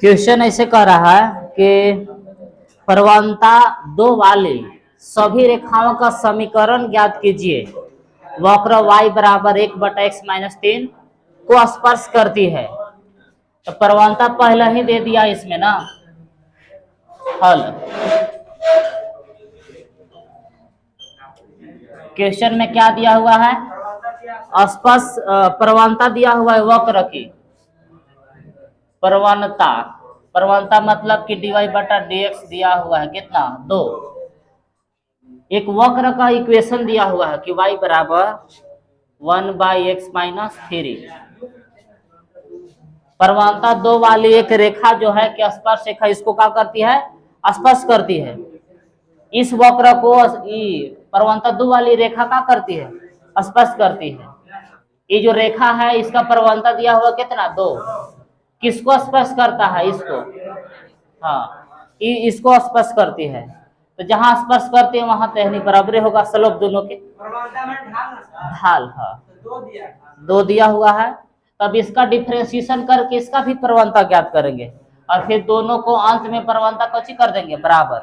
Question ऐसे कह रहा है कि प्रवणता 2 वाली सभी रेखाओं का समीकरण ज्ञात कीजिए। वक्र y बराबर 1/x-3 को स्पर्श करती है। तो प्रवणता पहले ही दे दिया इसमें ना हल। क्वेश्चन में क्या दिया हुआ है? स्पर्श प्रवणता दिया हुआ है वक्र की प्रवणता मतलब कि dy/dx दिया हुआ है कितना 2। एक वक्र का इक्वेशन दिया हुआ है कि y बराबर 1/x-3। प्रवणता 2 वाली एक रेखा जो है कि स्पर्श रेखा इसको क्या करती है? स्पर्श करती है। इस वक्र को प्रवणता 2 वाली रेखा क्या करती है? स्पर्श करती है। ये जो रेखा है इसका प्रवणता दिया हुआ कितना 2। किसको स्पर्श करता है? इसको। हाँ, इसको स्पर्श करती है। तो जहां स्पर्श करती है वहां टहनी बराबर होगा स्लोप दोनों के। ढाल हाँ 2 दिया हुआ है। तब इसका डिफरेंशिएशन करके इसका भी प्रवणता ज्ञात करेंगे और फिर दोनों को अंत में प्रवणता कौची कर देंगे बराबर।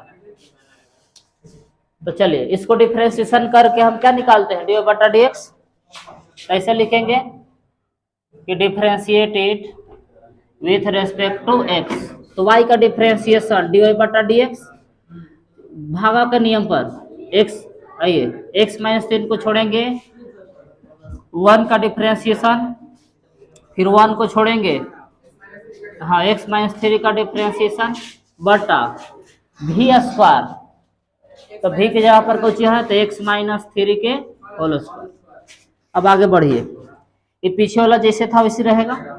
तो चलिए इसको डिफरेंशिएशन करके हम क्या निकालते हैं? dy/dx। कैसे लिखेंगे कि differentiated with respect to x। तो y का डिफरेंशिएशन dy/dx भागा के नियम पर x। आइए x-3 को छोड़ेंगे 1 का डिफरेंशिएशन, फिर 1 को छोड़ेंगे हाँ x-3 का डिफरेंशिएशन बटा v²। तो v की जगह पर कुछ है तो x-3 के होल स्क्वायर। अब आगे बढ़िए, ये पीछे वाला जैसे था वैसे रहेगा।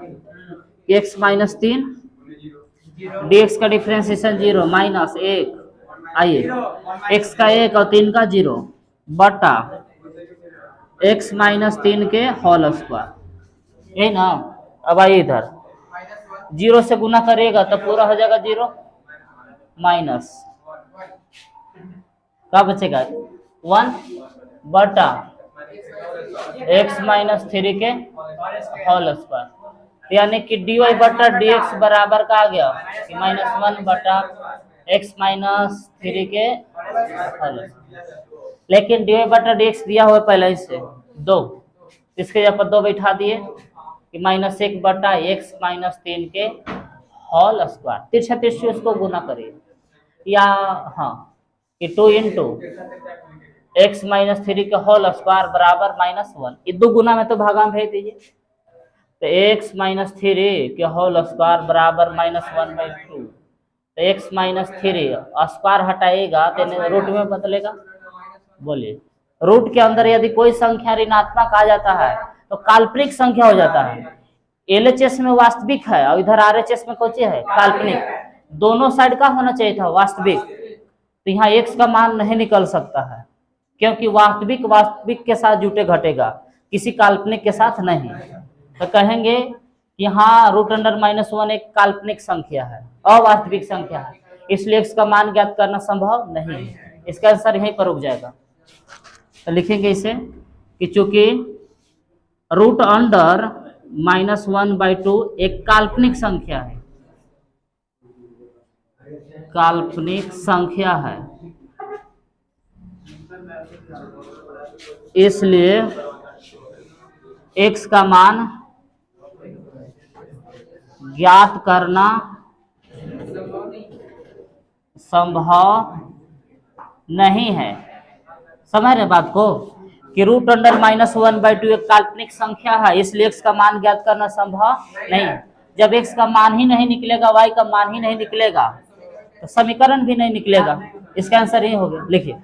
x-3 dx का डिफरेंशिएशन 0 -1। आइए x का 1 और 3 का 0 बटा x-3 के होल स्क्वायर। यही ना। अब आइए इधर 0 से गुना करेगा तो पूरा हो जाएगा 0 माइनस क्या बचेगा 1 बटा x-3 के होल स्क्वायर। यानी कि dy/dx बराबर का आ गया कि -1 बटा x-3 के होल। लेकिन dy/dx दिया हुआ पहले से 2, इसके जगह पर 2 बैठा दिए कि -1 बटा x-3 के होल स्क्वायर। तिरछा तिरछी उसको गुना करिए या हाँ कि 2 इंटू x-3 के होल स्क्वायर बराबर -1। ये 2 गुना में तो भागा में भेज दीजिए। तो x-3 के होल स्क्वायर बराबर -1/2। तो x-3 स्क्वायर हटाएगा तो रूट में बदलेगा। बोलिए रूट के अंदर यदि कोई संख्या ऋणात्मक आ जाता है तो काल्पनिक संख्या हो जाता है। LHS में वास्तविक है और इधर RHS में कौन है? काल्पनिक। दोनों साइड का होना चाहिए था वास्तविक। तो यहाँ x का मान नहीं निकल सकता है क्योंकि वास्तविक के साथ जुटे घटेगा, किसी काल्पनिक के साथ नहीं। तो कहेंगे यहाँ √1 एक काल्पनिक संख्या है, अवास्तविक संख्या है, इसलिए x का मान ज्ञात करना संभव नहीं है। इसका आंसर यहीं पर रुक जाएगा। तो लिखेंगे इसे कि चूंकि √1/2 एक काल्पनिक संख्या है, काल्पनिक संख्या है, इसलिए x का मान ज्ञात करना संभव नहीं है। समझ रहे बात को कि √1/2 एक काल्पनिक संख्या है, इसलिए x का मान ज्ञात करना संभव नहीं है। जब x का मान ही नहीं निकलेगा, y का मान ही नहीं निकलेगा तो समीकरण भी नहीं निकलेगा। इसका आंसर ये हो गया। लिखिए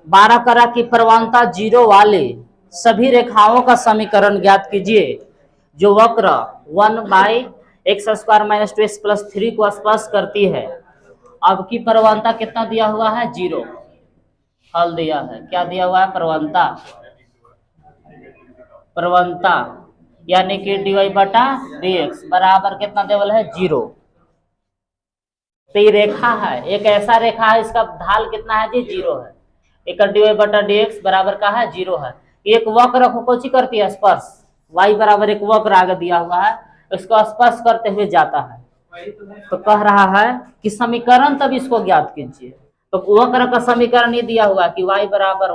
12 करा की प्रवणता 0 वाले सभी रेखाओं का समीकरण ज्ञात कीजिए जो वक्र 1/x² - 2x + 3 को स्पर्श करती है। अब की प्रवणता कितना दिया हुआ है? 0। हल दिया है, क्या दिया हुआ है? प्रवणता यानी कि dy/dx बराबर कितना देवल है? 0। तो ये रेखा है, एक ऐसा रेखा है इसका ढाल कितना है जी? 0 है। एक dy/dx बराबर का है 0 है। एक वक्र को कौची करती है? स्पर्श। y बराबर एक वक्र आगे दिया हुआ है इसको स्पर्श करते हुए जाता है। तो कह रहा है कि समीकरण तब इसको ज्ञात कीजिए। तो वक्र का समीकरण ये दिया हुआ कि y बराबर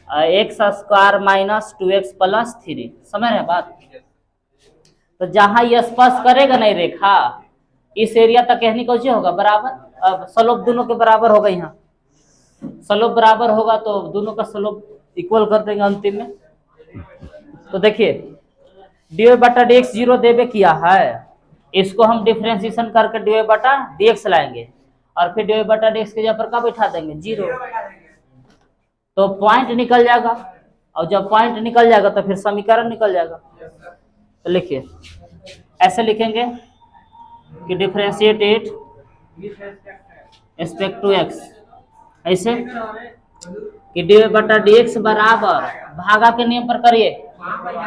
1/x² माइनस 2x प्लस 3। समझ रहे बात? तो जहां ये स्पर्श करेगा नहीं रेखा, इस एरिया तक कहने को होगा बराबर। अब स्लोप दोनों के बराबर होगा, यहाँ स्लोप बराबर होगा तो दोनों का स्लोप इक्वल कर देंगे अंतिम में। तो देखिए dy बटा dx 0 देवे किया है, इसको हम डिफ्रेंसिएशन करके dy बटा dx लाएंगे और फिर dy बटा dx के जगह पर क्या बैठा देंगे 0, तो पॉइंट निकल जाएगा। और जब पॉइंट निकल जाएगा तो फिर समीकरण निकल जाएगा। तो लिखिए ऐसे लिखेंगे कि differentiate it respect to x, ऐसे कि dy बटा dx बराबर भागा के नियम पर करिए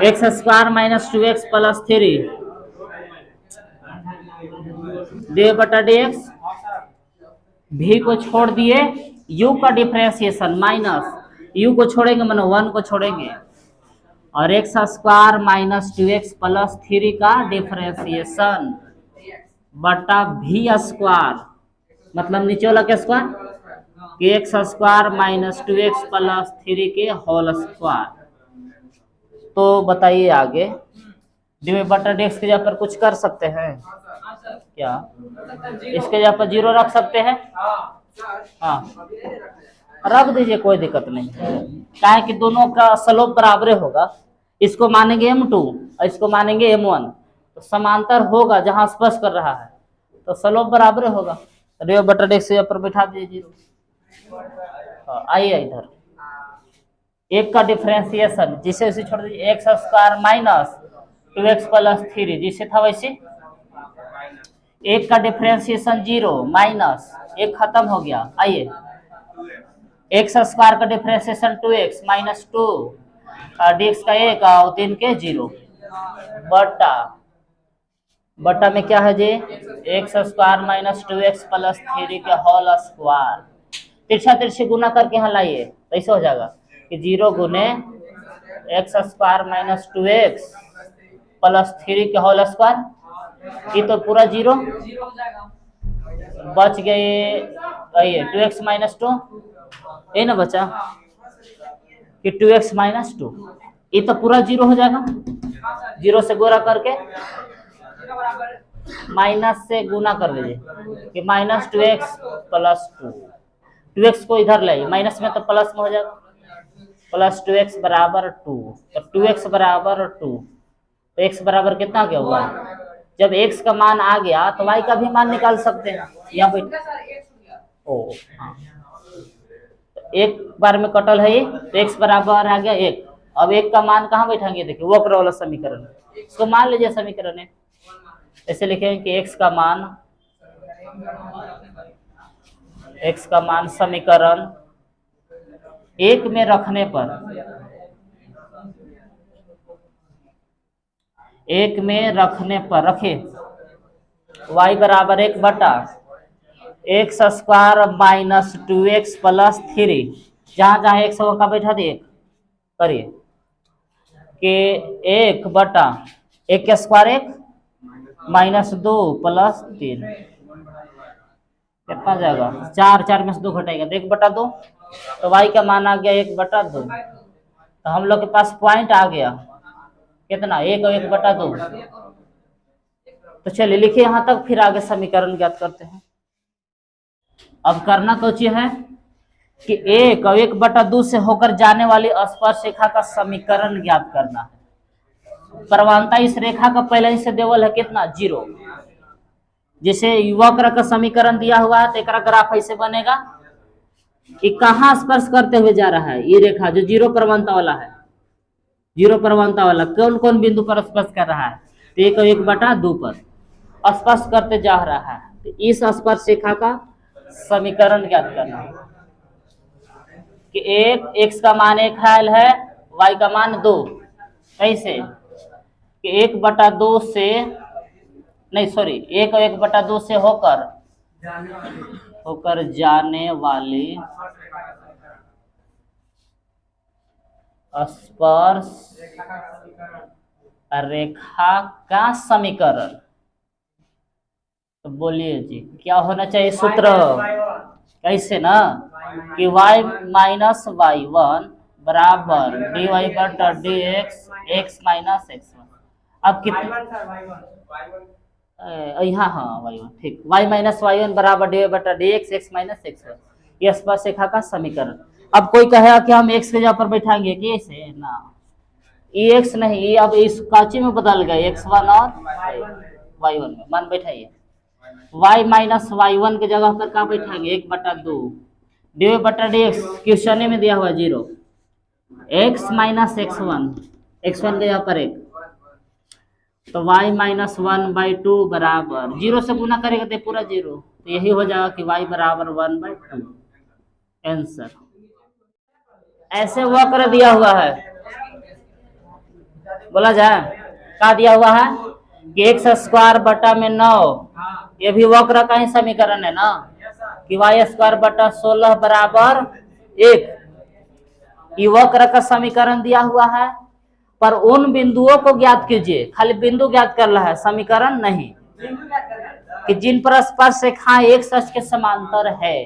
x² minus 2x plus 3 dy बटा dx, v को छोड़ दिए, u का डिफरेंशिएशन माइनस u को छोड़ेंगे मानो 1 को छोड़ेंगे, और x² माइनस 2x प्लस 3 का डिफरेंशिएशन बटा v² मतलब नीचे वाला क्या स्क्वायर कि x² माइनस 2x प्लस 3 के होल स्क्वायर। तो बताइए आगे dy बटा dx के जगह पर कुछ कर सकते हैं क्या? इसके जगह पर 0 रख सकते हैं। हाँ रख दीजिए, कोई दिक्कत नहीं, क्या है कि दोनों का स्लोप बराबर होगा। इसको मानेंगे m2 और इसको मानेंगे m1, तो समांतर होगा जहां स्पर्श कर रहा है तो स्लोप बराबर होगा। dy बटा dx के पर बैठा दीजिए 0। आइए इधर एक का डिफरेंशिएशन जिसे उसे छोड़ दीजिए x² माइनस 2x प्लस 3 जिसे था वैसे, एक का डिफरेंशिएशन 0 माइनस एक खत्म हो गया। आइए x² का डिफरेंशिएशन 2x माइनस 2 dx का 1 और 3 के 0 बटा बटा में क्या है जी x² माइनस 2x प्लस 3 के होल स्क्वायर। तिरछा तिरछी गुना करके यहाँ लाइए तो ऐसे हो जाएगा कि 0 गुने x² माइनस 2x प्लस 3 के होल स्क्वायर, ये तो पूरा 0 बच गए। 2x माइनस 2 ये ना बचा कि 2x माइनस 2, ये तो पूरा 0 हो जाएगा। 0 से गुणा करके माइनस से गुना कर लीजिए कि माइनस 2x प्लस 2, 2x को इधर लाइए माइनस में तो प्लस में हो जाएगा, प्लस 2x बराबर 2, तो 2x बराबर 2, तो x बराबर कितना क्या हुआ? जब x का मान आ गया तो y का भी मान निकाल सकते हैं। यहाँ पे ओ हाँ, एक बार में कटल है ये, तो x बराबर आ गया 1। अब 1 का मान कहाँ बैठाएंगे? देखिए वक्र वाला समीकरण, इसको मान लीजिए समीकरण है, ऐसे लिखेंगे कि x का मान समीकरण 1 में रखने पर, 1 में रखने पर रखे y बराबर 1 बटा x² माइनस 2x प्लस 3, जहां जहां x होगा का बैठा दिए करिए कि 1 बटा 1 के स्क्वायर 1 माइनस 2 प्लस 3 कितना जाएगा 4, 4 में से 2 घटाएगा तो 1 बटा 2, तो y का मान आ गया 1 बटा 2। तो हम लोग के पास पॉइंट आ गया कितना 1 और 1 बटा 2। तो चलिए लिखिए यहाँ तक, फिर आगे समीकरण ज्ञात करते हैं। अब करना तो है कि 1 और 1 बटा 2 से होकर जाने वाली स्पर्श रेखा का समीकरण ज्ञात करना है। परमाणुता इस रेखा का पहले ही से देवल है कितना 0। जैसे वक्र का समीकरण दिया हुआ है तो एक ग्राफ ऐसे बनेगा कि कहाँ स्पर्श करते हुए जा रहा है ये रेखा जो 0 परमाणुता वाला है, 0 परमाणुता वाला कौन कौन बिंदु पर स्पर्श कर रहा है? तो 1 और 1 बटा 2 पर स्पर्श करते जा रहा है। तो इस स्पर्श रेखा का समीकरण ज्ञात करना है कि 1 x का मान 1 है, y का मान 2, कैसे कि 1 बटा 2 से नहीं सॉरी 1 और 1 बटा 2 से होकर जाने वाली स्पर्श रेखा का समीकरण। तो बोलिए जी क्या होना चाहिए सूत्र? कैसे ना कि y माइनस वाई वन बराबर डी वाई बटा D x x minus x one. अब कितना यहाँ, हाँ वाई वन ठीक, y माइनस वाई वन बराबर डी वाई बटा D x x minus x one, ये स्पर्शरेखा का समीकरण। अब कोई कहेगा कि हम x के जगह पर बैठाएंगे कि ऐसे ना, ये x नहीं, ये अब इस काची में बदल गए x1 और y1 में मान बैठाइए। y माइनस वाई वन के जगह पर क्या बैठाएंगे 1/2 डी बटा डी एक्स, क्वेश्चन में दिया हुआ 0, x माइनस x1 के जगह पर 1, तो y माइनस 1/2 बराबर 0 से गुना करेगा तो पूरा 0, तो यही हो जाएगा कि y बराबर 1/2 आंसर। ऐसे वक्र दिया हुआ है, बोला जाए क्या दिया हुआ है कि एक्स स्क्वायर बटा में 9, ये भी वक्र का ही समीकरण है ना कि वाई स्क्वायर बटा 16 बराबर 1, ये वक्र का समीकरण दिया हुआ है। पर उन बिंदुओं को ज्ञात कीजिए, खाली बिंदु ज्ञात कर रहा है, समीकरण नहीं, कि जिन पर स्पर्श रेखाएं एक सच के समांतर है।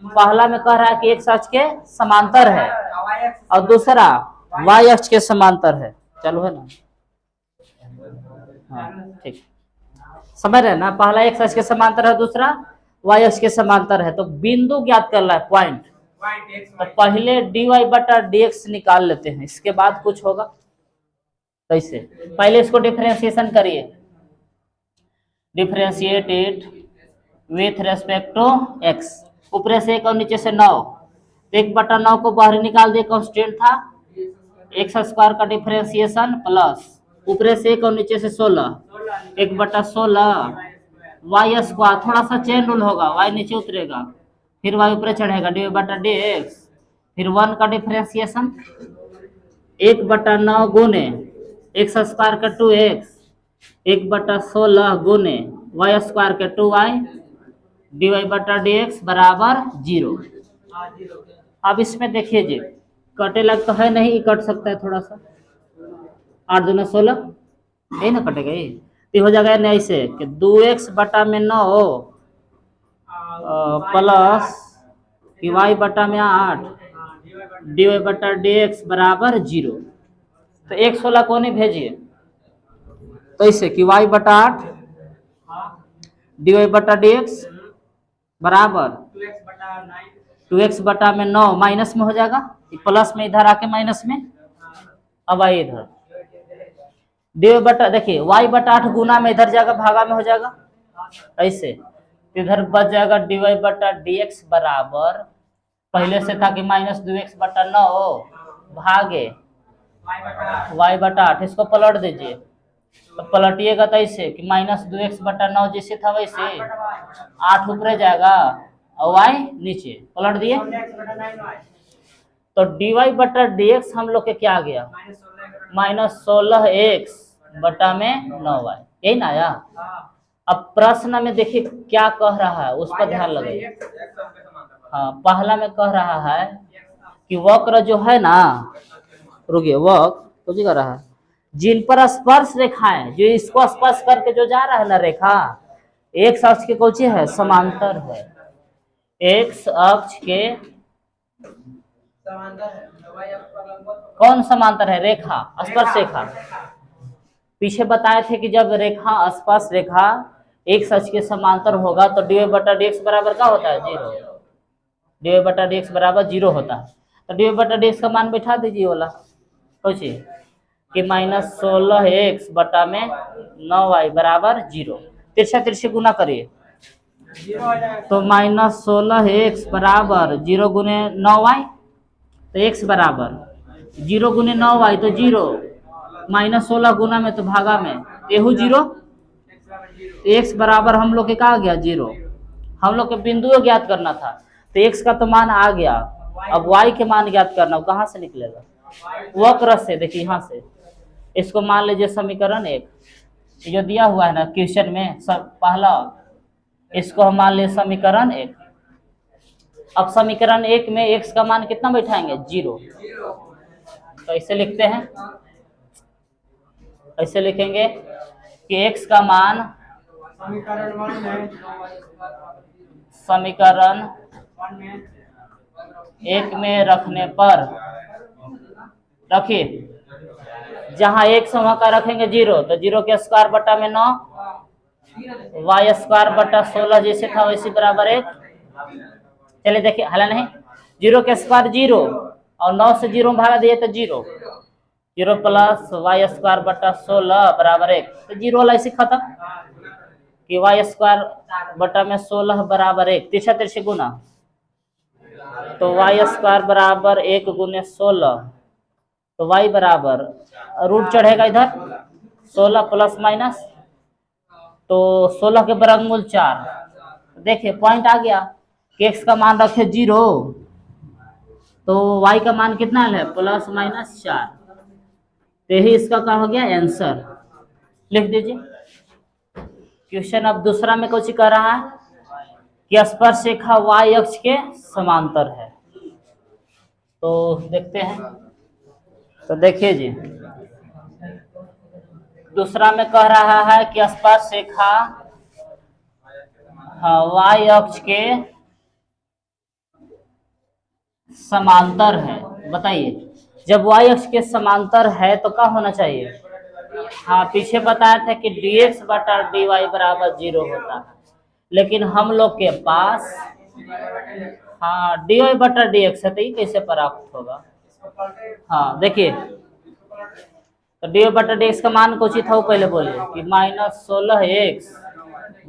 पहला में कह रहा है कि एक सच के समांतर है और दूसरा वाई अक्ष के समांतर है। चलो है ना, हाँ ठीक, समझ रहे ना, पहला एक सच के समांतर है, दूसरा वाई अक्ष के समांतर है, तो बिंदु ज्ञात कर रहा है पॉइंट। तो पहले डी वाई बटा डी एक्स निकाल लेते हैं, इसके बाद कुछ होगा। कैसे? पहले इसको डिफरेंशिएशन करिए, differentiate it with respect to x, ऊपर से 1 और नीचे से 9, 1/9 को बाहर निकाल दिए, कांस्टेंट था, एक्स स्क्वायर का डिफरेंशिएशन प्लस ऊपर से 1 और नीचे से 16, 1/16 वाई स्क्वायर, थोड़ा सा चेन रूल होगा, वाई नीचे उतरेगा, फिर वाई ऊपर चढ़ेगा, डी बटा डी एक्स, फिर 1 का डिफरेंशिएशन 1/9 गुने एक्स स्क्वायर का 2x, 1/16 गुने वाई स्क्वायर का 2y, डी वाई बटा डी एक्स बराबर 0। अब इसमें देखिए जी, कटे लग तो है नहीं, कट सकता है थोड़ा सा, 8 दूना 16, यही ना कटेगा, ये तो हो जाएगा नहीं ऐसे कि 2x बटा में 9 प्लस कि y बटा में 8 डी वाई बटा डी एक्स बराबर 0। तो 1/16 को नहीं भेजिए, तो ऐसे कि y बटा 8 डी वाई बटा डी एक्स बराबर 2x बटा में 9 माइनस में हो जाएगा, प्लस में इधर आके माइनस में, अब आइए इधर डी वाई बटा, देखिए y बटा 8 गुना में इधर जाएगा, भागा में हो जाएगा ऐसे, इधर बच जाएगा डी वाई बटा डी एक्स बराबर, पहले से था कि माइनस 2x बटा 9 भागे y बटा 8, इसको पलट दीजिए, तो पलटिएगा तो ऐसे कि माइनस 2x बटा 9 जैसे था वैसे 8 ऊपर जाएगा और y नीचे, पलट दिए, तो dy बटा dx हम लोग के क्या आ गया -16x बटा में 9y, यही ना आया। अब प्रश्न में देखिए क्या कह रहा है, उस पर ध्यान लगाइए। हाँ, पहला में कह रहा है कि वक्र जो है ना, रुकिए, वक्र कुछ कह रहा है, जिन पर स्पर्श रेखाएं, जो इसको स्पर्श करके जो जा रहा है ना रेखा, एक अक्ष के कौन है, समांतर है, एक्स अक्ष के कौन समांतर है, रेखा, स्पर्श रेखा। पीछे बताए थे कि जब रेखा स्पर्श रेखा एक अक्ष के समांतर होगा तो डी बटा डी एक्स बराबर क्या होता है, 0, डी बटा डी एक्स बराबर 0 होता है। तो डी बटा डी एक्स का मान बैठा दीजिए वाला, सोचिए कि -16x बटा में 9y बराबर 0, तिरछा तिरछे गुना करिए, तो -16x बराबर 0 गुने 9y, तो x बराबर 0 गुने 9y तो 0, -16 गुना में तो भागा में एहू 0, तो x बराबर हम लोग के क्या आ गया 0। हम लोग के बिंदु ज्ञात करना था, तो x का तो मान आ गया, अब y के मान ज्ञात करना, कहाँ से निकलेगा, वक्र से। देखिए यहाँ से इसको मान लीजिए समीकरण 1, जो दिया हुआ है ना क्वेश्चन में, सब पहला इसको हम मान लिए समीकरण 1। अब समीकरण 1 में x का मान कितना बैठाएंगे, 0, तो इसे लिखते हैं ऐसे लिखेंगे कि x का मान समीकरण 1 में रखने पर, रखिए जहां x वहां का रखेंगे 0, तो 0 के स्क्वायर बटा में 9, वाई स्क्वायर बटा 16 जैसे था वैसे बराबर 1। चलिए देखिए, हला नहीं, 0 के स्क्वायर 0 और 9 से 0 में भागा दिए तो 0, 0 प्लस वाई स्क्वायर बटा 16 बराबर 1। तो 0 वाला ऐसे खत्म कि वाई स्क्वायर बटा में 16 बराबर 1, तिरछा तिरछे गुना, तो वाई स्क्वायर बराबर 1 गुने 16, तो वाई बराबर रूट चढ़ेगा इधर 16 प्लस माइनस, तो 16 के वर्गमूल 4। देखिए पॉइंट आ गया कि x का मान रखे 0, तो y का मान कितना है प्लस माइनस 4। तो यही इसका क्या हो गया आंसर, लिख दीजिए। क्वेश्चन अब दूसरा में कुछ कह रहा है कि स्पर्श रेखा y अक्ष के समांतर है। तो देखते हैं, तो देखिए जी, दूसरा में कह रहा है कि स्पर्श रेखा y अक्ष के समांतर है। बताइए, जब y अक्ष के समांतर है तो क्या होना चाहिए? हाँ, पीछे बताया था कि dx बटा dy बराबर 0 होता है, लेकिन हम लोग के पास हाँ dy बटा dx है, तो ये कैसे प्राप्त होगा? हाँ देखिए, तो dy बटा dx का मान कुछ ही था, वो पहले बोलिए कि -16x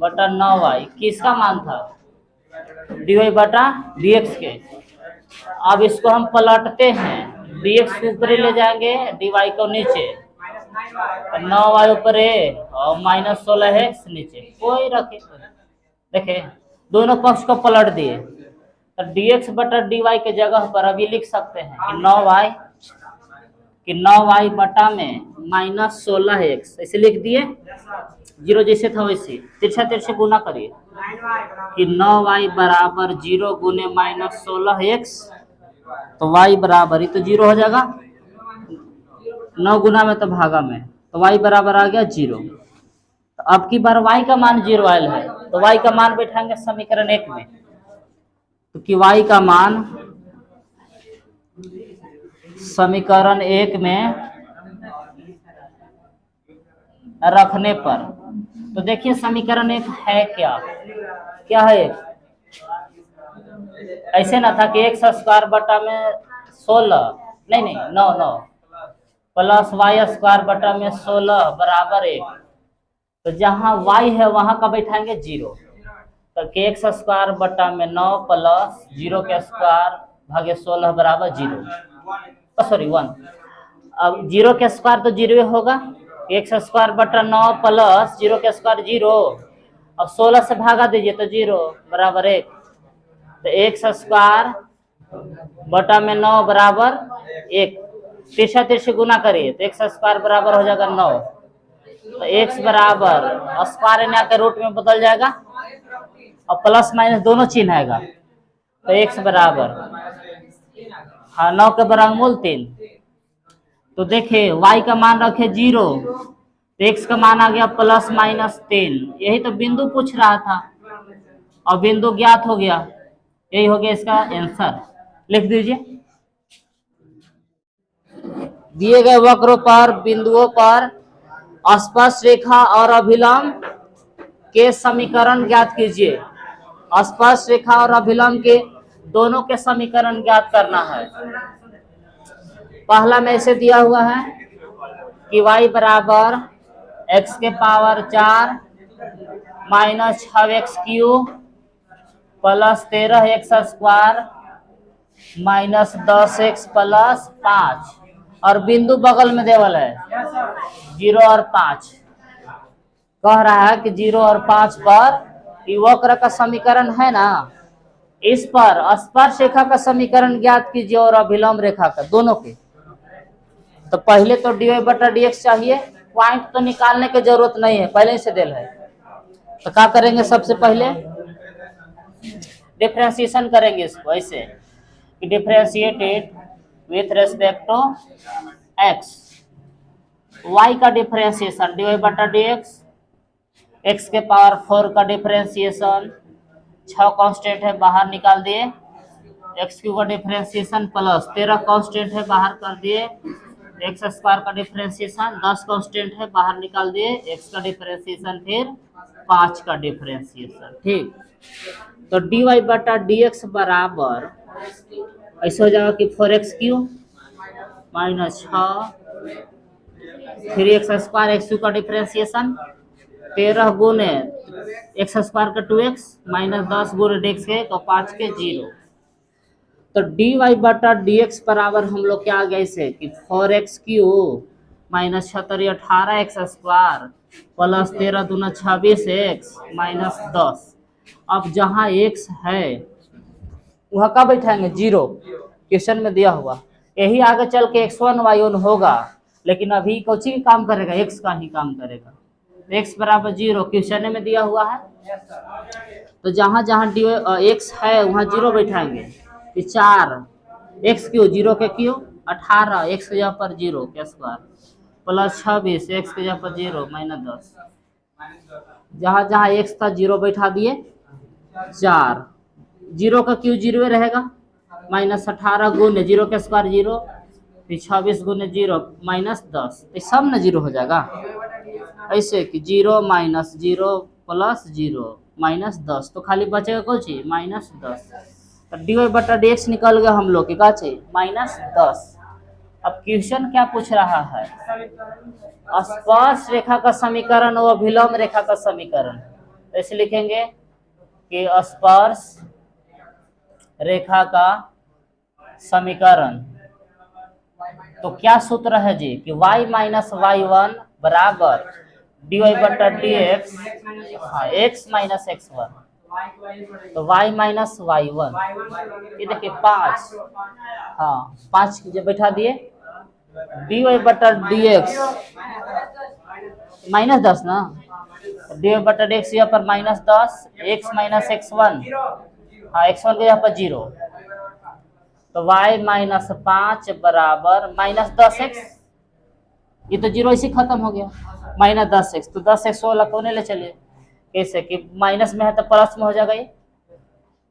बटा 9y किसका मान था? dy बटा dx के। अब इसको हम पलटते हैं, dx को ऊपर ले जाएंगे, dy को नीचे, 9y ऊपर और -16x नीचे, कोई रखे। देखे दोनों पक्ष को पलट दिए, तो dx बटा dy के जगह पर अभी लिख सकते हैं कि 9y बटा में -16x, ऐसे लिख दिए, 0 जैसे था वैसे तिरछा तिरछे गुना करिए कि 9y बराबर 0 गुने -16x, तो y बराबर ही तो 0 हो जाएगा, 9 गुना में तो भागा में, तो y बराबर आ गया 0। तो अब की बार y का मान 0 आयल है, तो y का मान बैठाएंगे समीकरण 1 में, तो कि y का मान समीकरण 1 में रखने पर, तो देखिए समीकरण 1 है क्या है? ऐसे ना था कि x स्क्वायर बटा में 16, नहीं 9 प्लस वाई स्क्वायर बटा में 16 बराबर 1, तो जहां y है वहां का बैठाएंगे 0, तो x स्क्वायर बटा में 9 प्लस 0 के स्क्वायर भागे 16 बराबर 0, सॉरी 1। अब 0 के स्क्वायर तो 0 होगा, x स्क्वायर बटा 9 प्लस 0 के स्क्वायर 0, अब 16 से भागा दीजिए तो 0 बराबर 1, तो x स्क्वायर बटा में 9 बराबर 1, तिरछा तिरछे गुना करिए तो x स्क्वायर बराबर हो जाएगा 9, तो x बराबर स्क्वायर यहाँ के रूट में बदल जाएगा और प्लस माइनस दोनों चिन्ह आएगा, तो x बराबर 9 के वर्गमूल 3। तो देखिए y का मान रखे 0, तो x का मान आ गया प्लस माइनस 3, यही तो बिंदु पूछ रहा था और बिंदु ज्ञात हो गया, यही हो गया इसका आंसर, लिख दीजिए। दिए गए वक्रों पर बिंदुओं पर स्पर्श रेखा और अभिलंब के समीकरण ज्ञात कीजिए। स्पर्श रेखा और अभिलंब के दोनों के समीकरण ज्ञात करना है। पहला में ऐसे दिया हुआ है कि y बराबर x के power 4 minus 6x³ plus 13x square minus 10x plus 5, और बिंदु बगल में देवल है 0 और 5। कह रहा है कि 0 और 5 पर वक्र का समीकरण है ना, इस पर स्पर्श रेखा का समीकरण ज्ञात कीजिए और अभिलंब रेखा का, दोनों के। तो पहले तो dy बटा dx चाहिए, पॉइंट तो निकालने की जरूरत नहीं है, पहले से देल है। तो क्या करेंगे, सबसे पहले डिफरेंशिएशन करेंगे इसको ऐसे कि differentiated with respect to x, y का डिफरेंशिएशन dy बटा dx, x के पावर 4 का डिफरेंशिएशन, 6 कांस्टेंट है बाहर निकाल दिए, एक्स क्यू का डिफरेंशिएशन प्लस 13 कांस्टेंट है बाहर कर दिए, एक्स स्क्वायर का डिफरेंशिएशन 10 कांस्टेंट है बाहर निकाल दिए, एक्स का डिफरेंशिएशन फिर 5 का डिफरेंशिएशन। ठीक, तो dy बटा dx बराबर ऐसे हो जाएगा कि 4x क्यू माइनस 6 फिर एक्स स्क्वायर एक्स क्यू का डिफरेंशिएशन 13 गुने एक्स स्क्वायर का 2x माइनस 10 गुने डेक्स के तो 5 के 0। तो dy बटा dx बराबर हम लोग क्या आ गया इसे कि 4x Q minus 76 18 x square plus 13 दूना 26 एक्स माइनस 10। अब जहाँ x है वहाँ का बैठाएंगे 0, क्वेश्चन में दिया हुआ, यही आगे चल के x1 y1 होगा, लेकिन अभी कोची का काम करेगा, x का ही काम करेगा। x बराबर 0 क्वेश्चन में दिया हुआ है, तो जहाँ जहाँ x है वहाँ 0 बैठाएंगे। 4 एक्स क्यू 0 के क्यू 18 एक्स के जगह पर 0 के स्क्वायर प्लस 26 एक्स के जगह पर 0 माइनस 10, जहाँ जहाँ एक्स था 0 बैठा दिए। 4 0 का क्यू 0 रहेगा, माइनस 18 गुने 0 के स्क्वायर 0 फिर 26 गुने 0 माइनस 10, तो सब ना 0 हो जाएगा। ऐसे कि 0 माइनस 0 प्लस 0 माइनस 10, तो खाली बचेगा कौन चीज माइनस 10। तो डी वाई बटा डी एक्स निकल गया हम लोग के का चाहिए माइनस 10। अब क्वेश्चन क्या पूछ रहा है, स्पर्श रेखा का समीकरण व अभिलंब रेखा का समीकरण। ऐसे लिखेंगे कि स्पर्श रेखा का समीकरण, तो क्या सूत्र है जी कि y माइनस y1 बराबर डी वाई बटा डी एक्स, हाँ एक्स माइनस x1, तो y माइनस y1 ये देखिए 5, हाँ 5 जब बैठा दिए डी वाई बटा डी एक्स माइनस 10 ना, डी वाई बटा डी एक्स यहाँ पर माइनस 10 एक्स माइनस x1, हाँ x1 के यहाँ पर 0, तो y माइनस 5 बराबर माइनस 10x, ये तो 0 इसी खत्म हो गया, माइनस 10x, तो 10x वाला कोने ले चलिए, कैसे कि माइनस में है तो प्लस में हो जाएगा ये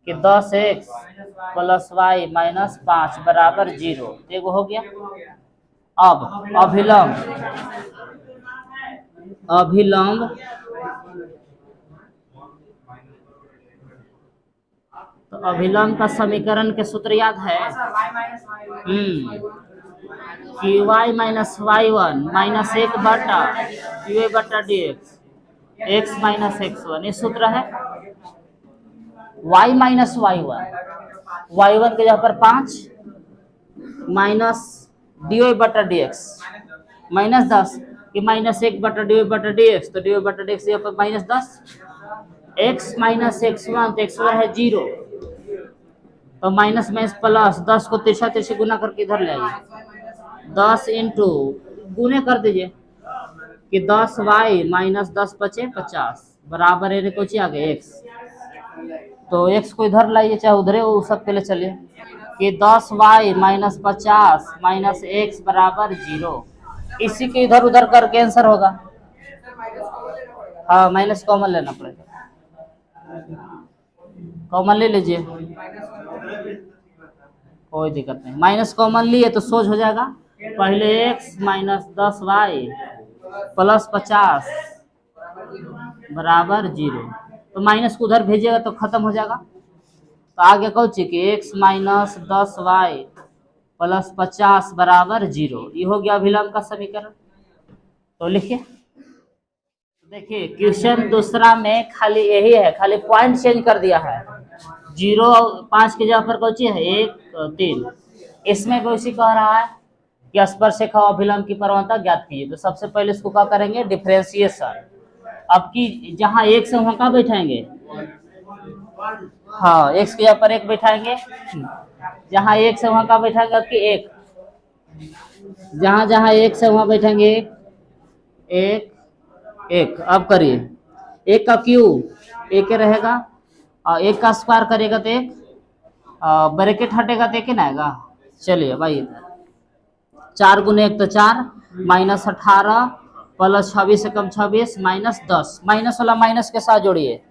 कि 10x प्लस y माइनस 5 बराबर 0, एगो हो गया। अब अभिलंब, तो अभिलंब का समीकरण के सूत्र याद है कि y माइनस y1 माइनस 1 बटा डी वाई बटा D x x minus x1, ये सूत्र है। y माइनस y1 के जगह पर 5 माइनस डी वाई बटा डी एक्स माइनस 10 कि माइनस 1 बटा डी वाई बटा डी एक्स, तो डी वाई बटा डी एक्स यहाँ पर माइनस 10 एक्स माइनस x1, तो x1 है 0, तो माइनस में प्लस 10 को तिरछा तिरछी गुना करके इधर ले आइए, 10 इंटू गुने कर दीजिए कि 10y माइनस 10 बचे 50 बराबर है कुछ आ गए x, तो x को इधर लाइए चाहे उधर वो सब पहले चलिए कि 10y माइनस 50 माइनस x बराबर 0, इसी के इधर उधर करके आंसर होगा। हाँ माइनस कॉमन लेना पड़ेगा, कॉमन ले लीजिए कोई दिक्कत नहीं, माइनस कॉमन लिए तो सोच हो जाएगा, पहले x माइनस 10y प्लस 50 बराबर 0, तो माइनस को उधर भेजिएगा तो खत्म हो जाएगा, तो आगे कौन ची कि x माइनस 10y प्लस 50 बराबर 0, ये हो गया अभिलंब का समीकरण। तो लिखिए, देखिए क्वेश्चन दूसरा में खाली यही है, खाली पॉइंट चेंज कर दिया है, 0 5 के जगह पर कौन ची है 1 3, इसमें भी उसी कह रहा है कि स्पर्श रेखा अभिलंब की प्रवणता ज्ञात कीजिए। तो सबसे पहले इसको क्या करेंगे डिफरेंशिएशन, अब की जहाँ एक से वहाँ का बैठाएंगे, हाँ x के जगह पर 1 बैठाएंगे, जहाँ 1 से वहाँ का बैठाएंगे अब की 1, जहाँ जहाँ 1 से वहाँ बैठेंगे 1 1, अब करिए 1 का क्यू 1 रहेगा और 1 का स्क्वायर करेगा तो 1, ब्रैकेट हटेगा तो 1 ना आएगा। चलिए भाई 4 गुने 1 तो 4 -18 प्लस 26 से कम 26 -10, माइनस वाला माइनस के साथ जोड़िए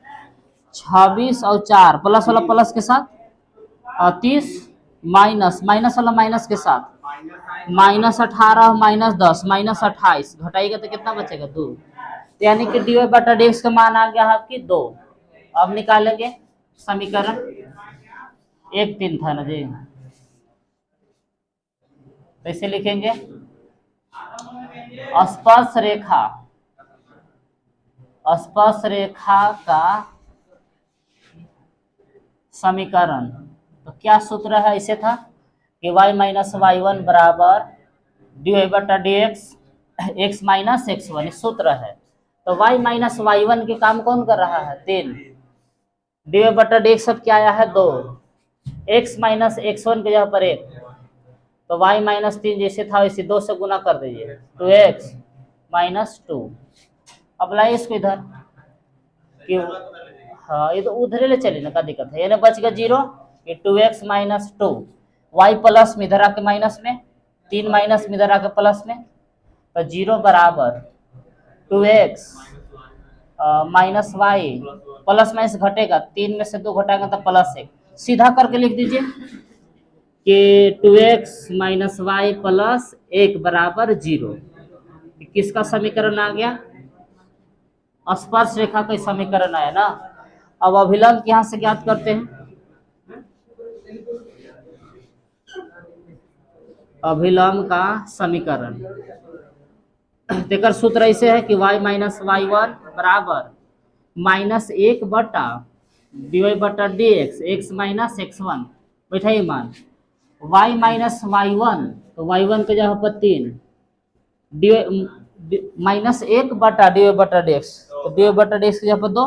26 और 4 प्लस वाला प्लस के साथ 30 माइनस माइनस वाला माइनस के साथ -18 -10 -28 घटाइएगा तो कितना बचेगा 2। यानी कि dy बटा dx का मान आ गया आपकी 2। अब निकालेंगे समीकरण 1 3 था ना जी, कैसे लिखेंगे? स्पर्श रेखा का समीकरण, तो क्या सूत्र है? ऐसे था कि y माइनस y1 बराबर dy बटा dx x माइनस x1 सूत्र है। तो y माइनस y1 के काम कौन कर रहा है? 3। dy बटा dx सब क्या आया है? 2। x माइनस x1 के जगह पर 1, तो y माइनस 3 जैसे था वैसे 2 से गुना कर दीजिए 2x माइनस 2। अब लाइए इसको इधर कि हाँ ये तो उधर ले चलिए ना, क्या दिक्कत है? यानी बच गया 0, ये 2x माइनस 2, y प्लस में इधर आके माइनस में, 3 माइनस में इधर आके प्लस में, तो 0 बराबर 2x minus y plus minus घटेगा, 3 में से 2 घटाएगा तो प्लस 1, सीधा करके लिख दीजिए कि 2x माइनस वाई प्लस 1 बराबर 0। किसका समीकरण आ गया? स्पर्श रेखा का समीकरण आया ना। अब अभिलंब यहां से ज्ञात करते हैं। अभिलंब का समीकरण तेकर सूत्र ऐसे है कि y माइनस y1 बराबर -1 बटा dy बटा dx x माइनस x1, बैठाइए मान y माइनस y1, तो y1 के जगह पर 3 माइनस 1 बटा dy बटा dx, तो dy बटा dx के जगह पर 2,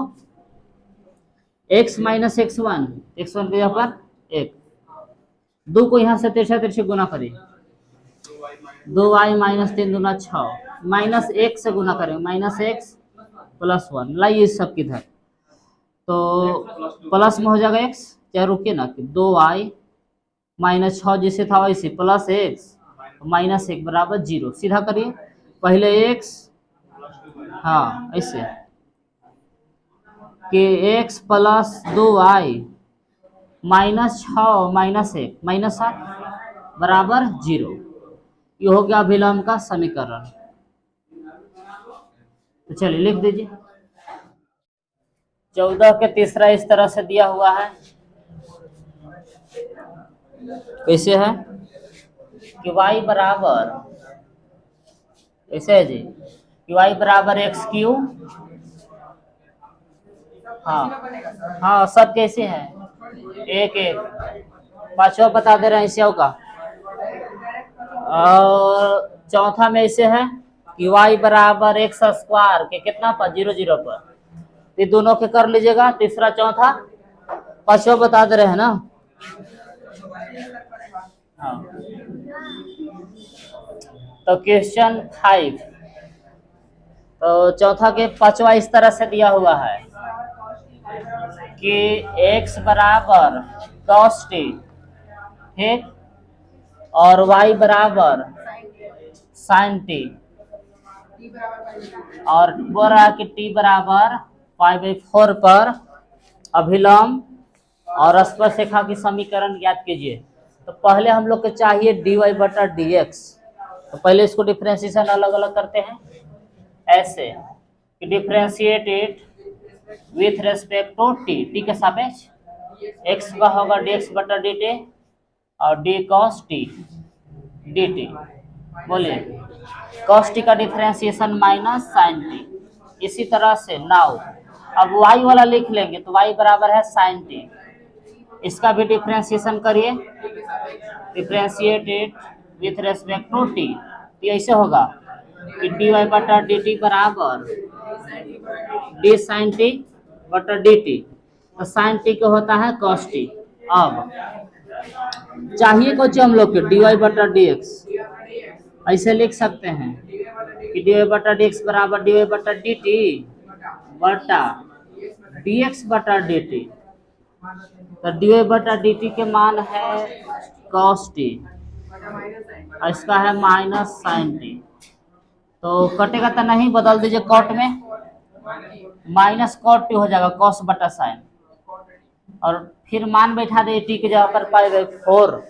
x माइनस x1 के जगह पर 1, 2 को यहाँ से तिरछा गुना करिए, 2y माइनस 3 दूना 6 माइनस 1 से गुना करेंगे -x प्लस 1, लाइए सब किधर, तो प्लस में हो जाएगा x, चाहे रुकिए ना कि 2y माइनस 6 जैसे था वैसे प्लस x माइनस 1 बराबर 0, सीधा करिए पहले x, हाँ ऐसे कि x plus 2y minus 6 minus 1 minus 7 बराबर 0। ये हो गया अभिलंब का समीकरण। तो चलिए लिख दीजिए 14 के तीसरा इस तरह से दिया हुआ है, कैसे है कि y बराबर, ऐसे है जी कि y बराबर x3, हाँ सब कैसे है 1 पांचवा बता दे रहे हैं इसे होगा। और चौथा में ऐसे है कि y बराबर x स्क्वायर के कितना पर 0 0 पर, ये दोनों के कर लीजिएगा, तीसरा चौथा पांचवा बता दे रहे हैं ना। हाँ तो क्वेश्चन 5, तो चौथा के पांचवा इस तरह से दिया हुआ है कि x बराबर cos t, ठीक, और y बराबर sin t, और बोल रहा है कि t बराबर π/4 पर अभिलंब और स्पर्श रेखा की समीकरण ज्ञात कीजिए। तो पहले हम लोग को चाहिए dy बटा dx, तो पहले इसको डिफरेंशिएशन अलग अलग करते हैं ऐसे कि differentiate it with respect to t के सापेक्ष, x का होगा dx बटा dt और d cos t dt, बोलिए cos t का डिफरेंशिएशन माइनस sin t। इसी तरह से नाउ अब y वाला लिख लेंगे, तो y बराबर है sin t, इसका भी डिफरेंशिएशन करिए, differentiate it with respect to t, तो ऐसे होगा कि dy बटा dt बराबर d sin t बटा dt, तो sin t को होता है cos t। अब चाहिए कुछ हम लोग के dy बटा dx, ऐसे लिख सकते हैं कि dy बटा dx बराबर dy बटा dt बटा dx बटा dt, तो dy बटा dt के मान है cos t, इसका है माइनस sin t, तो कटेगा तो नहीं, बदल दीजिए कॉट में, माइनस कॉट टी हो जाएगा कॉस बटा साइन, और फिर मान बैठा दे टी की जगह पर पाई बाई 4,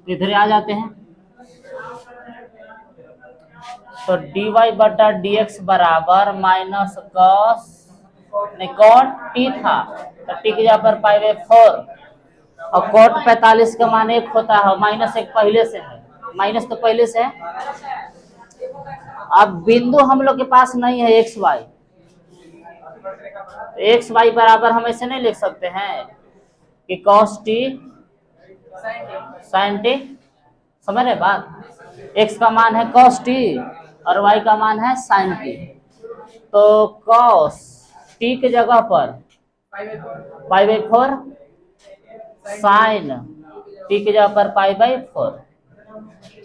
इधर आ जाते हैं। तो डी वाई बटा डी एक्स बराबर माइनस कॉस नहीं कॉट टी था, तो टी की जगह पर पाई बाई 4, और कॉट 45 का मान 1 होता है, माइनस 1 पहले से है, माइनस तो पहले से है। अब बिंदु हम लोग के पास नहीं है एक्स वाई, एक्स वाई बराबर हम ऐसे नहीं लिख सकते हैं कि कॉस टी साइन टी, समझ रहे बात। एक्स का मान है कॉस टी और वाई का मान है साइन टी, तो कॉस टी के जगह पर पाई बाई 4, साइन टी के जगह पर पाई बाई 4,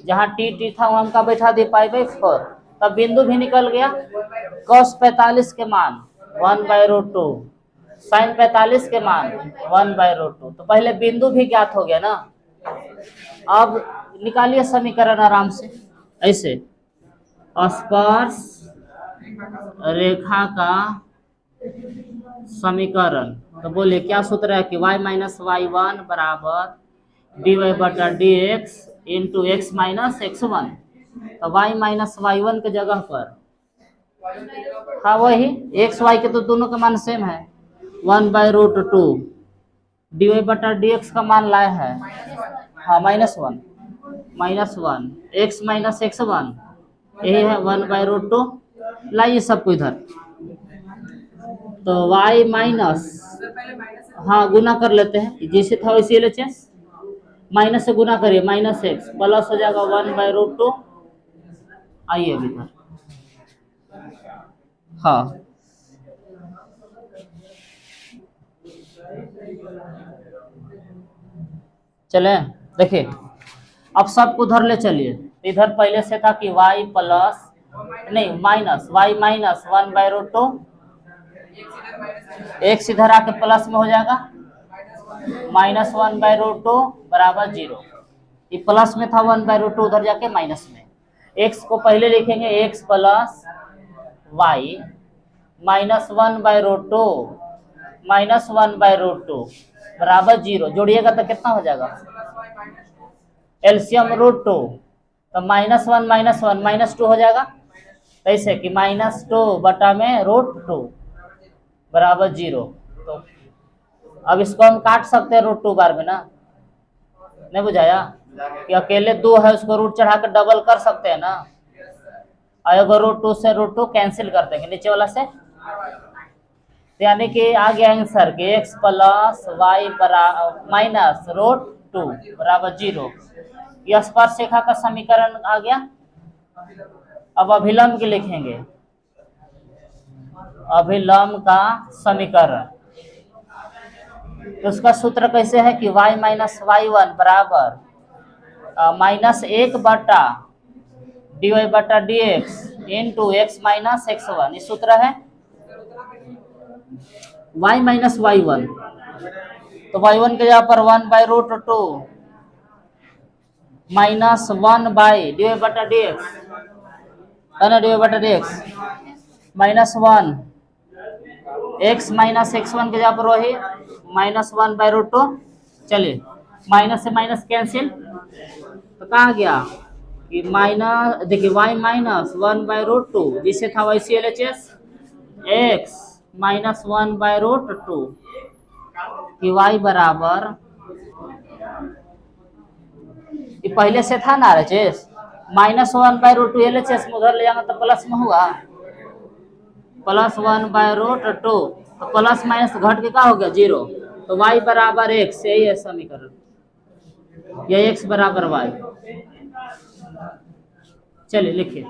जहां टी टी था वहां का बैठा दिए पाई बाई 4, तब बिंदु भी निकल गया। कॉस 45 के मान 1/√2, साइन 45 के मान 1/√2, तो पहले बिंदु भी ज्ञात हो गया ना। अब निकालिए समीकरण आराम से, ऐसे स्पर्श रेखा का समीकरण, तो बोलिए क्या सूत्र है कि y माइनस y1 बराबर डी वाई बटा D x into x minus x1, तो y माइनस y1 के जगह पर, हाँ वही एक्स वाई के तो दोनों का मान सेम है, 1/√2 डी वाई बटा डी एक्स का मान लाए है, हाँ -1 एक्स माइनस x1, यही है 1/√2, लाइए सबको इधर, तो y माइनस, हाँ गुना कर लेते हैं, जैसे था वैसे LHS, माइनस से गुना करिए, माइनस एक्स प्लस हो जाएगा 1/√2, आइए अभी इधर, हाँ चले देखिए, अब सबको उधर ले चलिए, इधर पहले से था कि y प्लस नहीं माइनस y माइनस 1/√2, एक्स इधर आके प्लस में हो जाएगा, -1/√2 बराबर 0, ये प्लस में था 1/√2 उधर जाके माइनस में, एक्स को पहले लिखेंगे एक्स प्लस वाई -1/√2 बराबर 0, जोड़िएगा तो कितना हो जाएगा, एलसीएम √2, तो -1 -1 -2 हो जाएगा, ऐसे कि -2 बटा में √2 बराबर 0, तो अब इसको हम काट सकते हैं √2 बार में ना, नहीं बुझाया कि अकेले 2 है उसको रूट चढ़ा कर डबल कर सकते हैं ना, अगर √2 से √2 कैंसिल कर देंगे नीचे वाला से, तो यानी कि आ गया आंसर कि x प्लस वाई माइनस √2 बराबर 0, यह स्पर्श रेखा का समीकरण आ गया। अब अभिलंब के लिखेंगे, अभिलंब का समीकरण, तो उसका सूत्र कैसे है कि y माइनस y1 बराबर -1 बटा डी वाई बटा D x into x minus x1, ये सूत्र है y माइनस y1, तो y1 के जगह पर 1/√2 माइनस 1 बाई डी वाई बटा डी एक्स, डी वाई बटा D x -1, x minus x1 के जगह पर वही -1/√2, चलिए माइनस से माइनस कैंसिल, तो कहाँ गया कि माइनस, देखिए y माइनस 1/√2 जिसे था वैसे LHS, x माइनस 1/√2 कि y बराबर, ये पहले से था ना LHS, -1/√2 LHS में उधर ले जाना तो प्लस में हुआ, +1/√2, तो प्लस माइनस घट के क्या हो गया 0, तो y बराबर x, यही है समीकरण, यह x बराबर y, चलिए लिखिए।